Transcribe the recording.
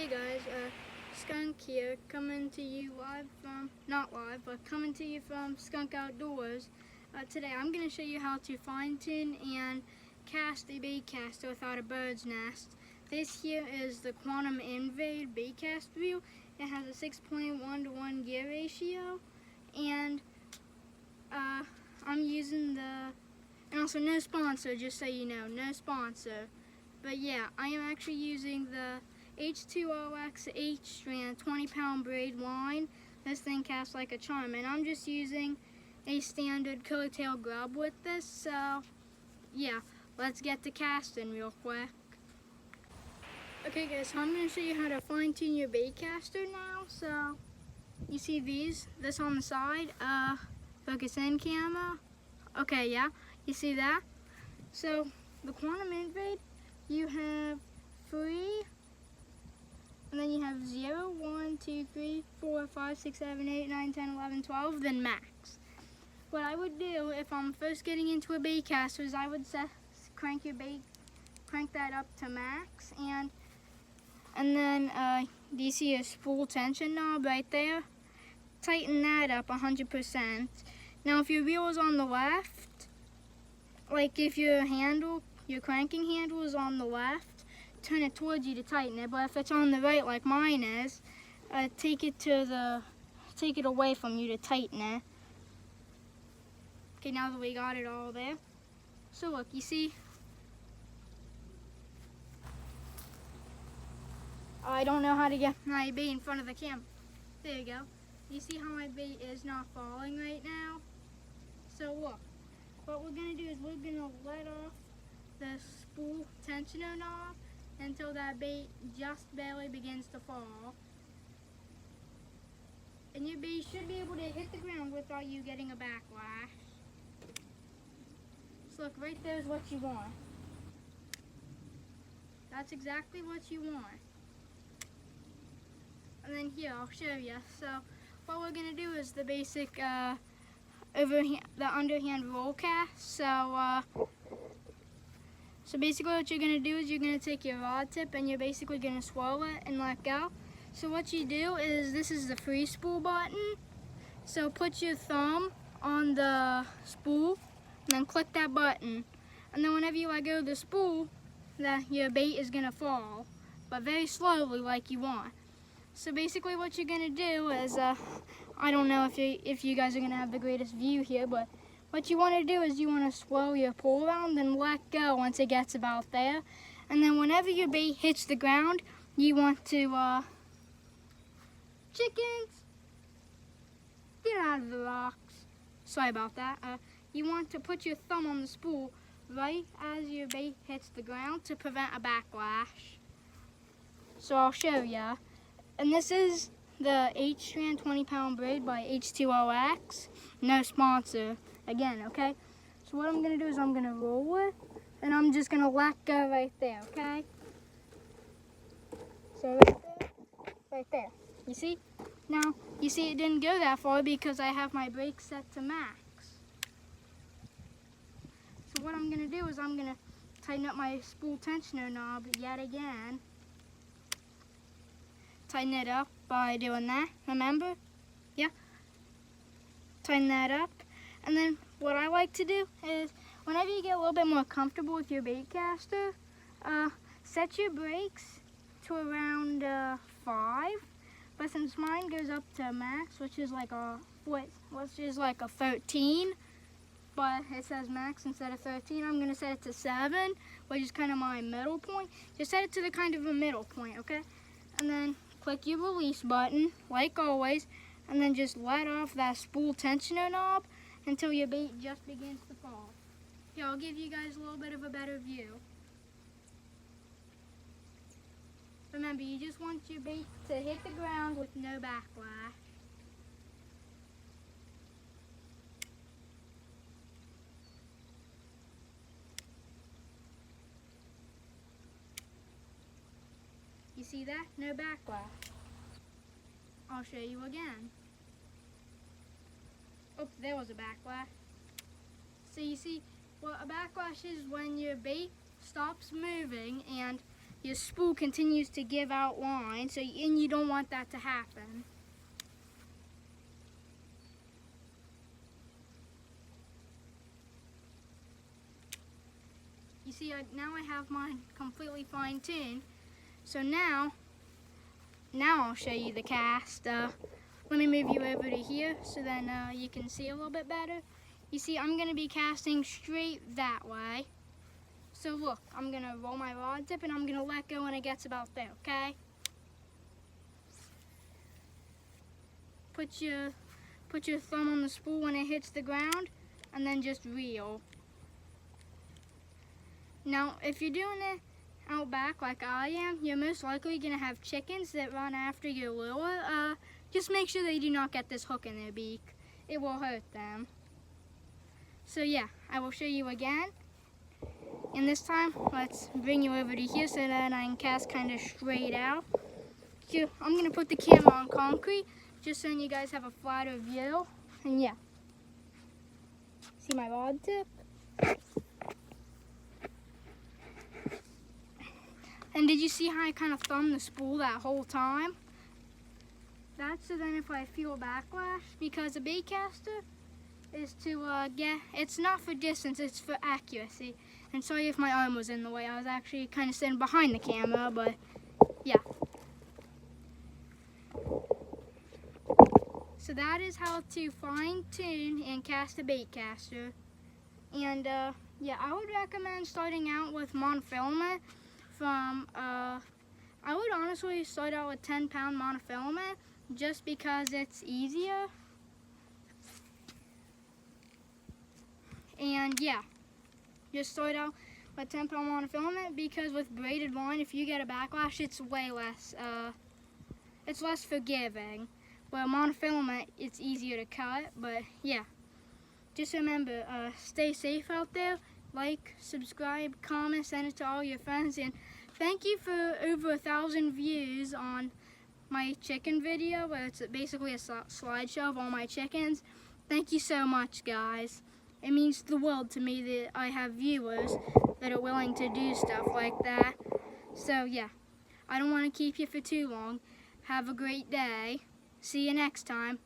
Hey guys, Skunk here, coming to you live from, not live, but coming to you from Skunk Outdoors. Today I'm going to show you how to fine tune and cast a baitcaster without a bird's nest. This here is the Quantum Invade baitcast reel. It has a 6.1:1 gear ratio, and I'm using and also no sponsor, just so you know, no sponsor. But yeah, I am actually using the H2OX H-strand 20-pound braid line. This thing casts like a charm, and I'm just using a standard curly-tail grub with this. So yeah, let's get to casting real quick. Okay guys, so I'm going to show you how to fine-tune your baitcaster now. So you see this on the side, focus in camera. Okay, yeah, you see that? So the Quantum Invade, you have 3, and then you have 0, 1, 2, 3, 4, 5, 6, 7, 8, 9, 10, 11, 12, then max. What I would do if I'm first getting into a baitcaster is I would crank that up to max, and then do you see a spool tension knob right there? Tighten that up 100%. Now if your reel is on the left, like if your cranking handle is on the left, turn it towards you to tighten it. But if it's on the right, like mine is, take it away from you to tighten it. Okay, now that we got it all there. So look, you see, I don't know how to get my bait in front of the camera. There you go. You see how my bait is not falling right now? So look, what we're gonna do is we're gonna let off the spool tensioner knob until that bait just barely begins to fall. And your bait should be able to hit the ground without you getting a backlash. So look, right there is what you want. That's exactly what you want. And then here, I'll show you. So what we're gonna do is the basic the underhand roll cast. So basically what you're going to do is you're going to take your rod tip and you're basically going to swirl it and let go. So what you do is, this is the free spool button. So put your thumb on the spool and then click that button. And then whenever you let go of the spool, your bait is going to fall, but very slowly like you want. So basically what you're going to do is, I don't know if you guys are going to have the greatest view here, but what you want to do is you want to swirl your pole around and let go once it gets about there. And then whenever your bait hits the ground, you want to, chickens, get out of the rocks. Sorry about that. You want to put your thumb on the spool right as your bait hits the ground to prevent a backlash. So I'll show ya. And this is the H-strand 20-pound braid by H2OX. No sponsor. Again, okay? So what I'm going to do is I'm going to roll it, and I'm just going to let go right there, okay? So right there. You see? Now, you see it didn't go that far because I have my brake set to max. So what I'm going to do is I'm going to tighten up my spool tensioner knob yet again. Tighten it up by doing that, remember? Yeah. Tighten that up. And then what I like to do is, whenever you get a little bit more comfortable with your baitcaster, set your brakes to around 5. But since mine goes up to max, which is like a 13, but it says max instead of 13, I'm gonna set it to 7, which is kind of my middle point. Just set it to the kind of a middle point, okay? And then click your release button, like always, and then just let off that spool tensioner knob until your bait just begins to fall. Here, I'll give you guys a little bit of a better view. Remember, you just want your bait to hit the ground with no backlash. You see that? No backlash. I'll show you again. Oops, there was a backlash. So you see, what a backlash is when your bait stops moving and your spool continues to give out line, and you don't want that to happen. You see, now I have mine completely fine-tuned. So now I'll show you the cast. Let me move you over to here so then you can see a little bit better. You see, I'm going to be casting straight that way. So look, I'm going to roll my rod tip and I'm going to let go when it gets about there, okay? Put your thumb on the spool when it hits the ground and then just reel. Now, if you're doing it out back like I am, you're most likely going to have chickens that run after your lure. Just make sure they do not get this hook in their beak. It will hurt them. So yeah, I will show you again. And this time, let's bring you over to here so that I can cast kind of straight out. So I'm going to put the camera on concrete just so you guys have a flatter view. And yeah, see my rod tip? And did you see how I kind of thumbed the spool that whole time? That's so then if I feel a backlash, because a baitcaster is to it's not for distance, it's for accuracy. And sorry if my arm was in the way, I was actually kind of sitting behind the camera, but yeah. So that is how to fine tune and cast a baitcaster. And yeah, I would recommend starting out with monofilament from, I would honestly start out with 10-pound monofilament just because it's easier. And yeah, just start out with 10-pound monofilament because with braided line, if you get a backlash, it's way less, it's less forgiving. Well, monofilament, it's easier to cut, but yeah. Just remember, stay safe out there. Like, subscribe, comment, send it to all your friends, and thank you for over 1,000 views on my chicken video, where it's basically a slideshow of all my chickens. Thank you so much, guys. It means the world to me that I have viewers that are willing to do stuff like that. So yeah, I don't want to keep you for too long. Have a great day. See you next time.